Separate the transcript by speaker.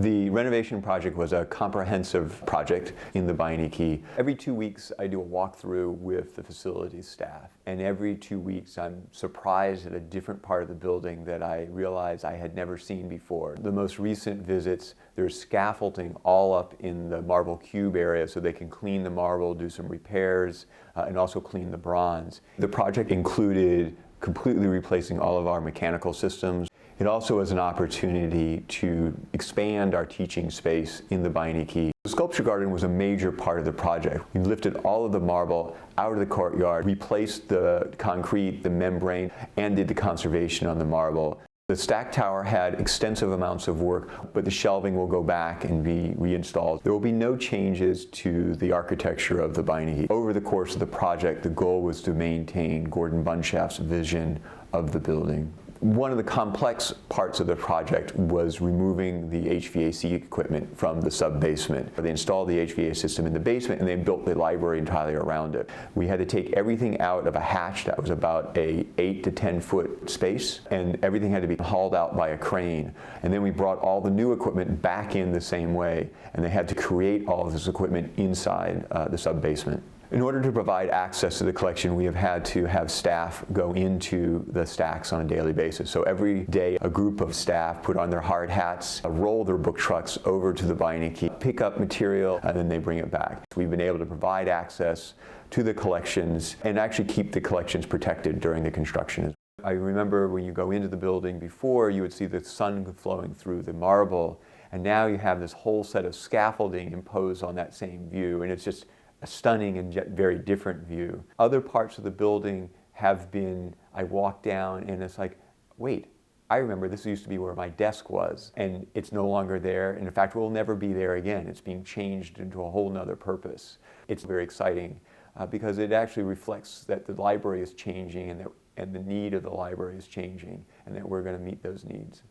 Speaker 1: The renovation project was a comprehensive project in the Beinecke. Every 2 weeks I do a walkthrough with the facilities staff, and every 2 weeks I'm surprised at a different part of the building that I realize I had never seen before. The most recent visits, there's scaffolding all up in the marble cube area so they can clean the marble, do some repairs, and also clean the bronze. The project included completely replacing all of our mechanical systems. It also was an opportunity to expand our teaching space in the Beinecke. The sculpture garden was a major part of the project. We lifted all of the marble out of the courtyard, replaced the concrete, the membrane, and did the conservation on the marble. The stack tower had extensive amounts of work, but the shelving will go back and be reinstalled. There will be no changes to the architecture of the Beinecke. Over the course of the project, the goal was to maintain Gordon Bunshaft's vision of the building. One of the complex parts of the project was removing the HVAC equipment from the sub-basement. They installed the HVAC system in the basement and they built the library entirely around it. We had to take everything out of a hatch that was about a 8 to 10 foot space, and everything had to be hauled out by a crane. And then we brought all the new equipment back in the same way, and they had to create all of this equipment inside the sub-basement. In order to provide access to the collection, we have had to have staff go into the stacks on a daily basis. So every day, a group of staff put on their hard hats, roll their book trucks over to the Beinecke, pick up material, and then they bring it back. We've been able to provide access to the collections and actually keep the collections protected during the construction. I remember when you go into the building before, you would see the sun flowing through the marble, and now you have this whole set of scaffolding imposed on that same view, and it's just a stunning and yet very different view. Other parts of the building have been, I walk down and it's like, wait, I remember this used to be where my desk was, and it's no longer there, and in fact, it will never be there again. It's being changed into a whole nother purpose. It's very exciting because it actually reflects that the library is changing and the need of the library is changing, and that we're going to meet those needs.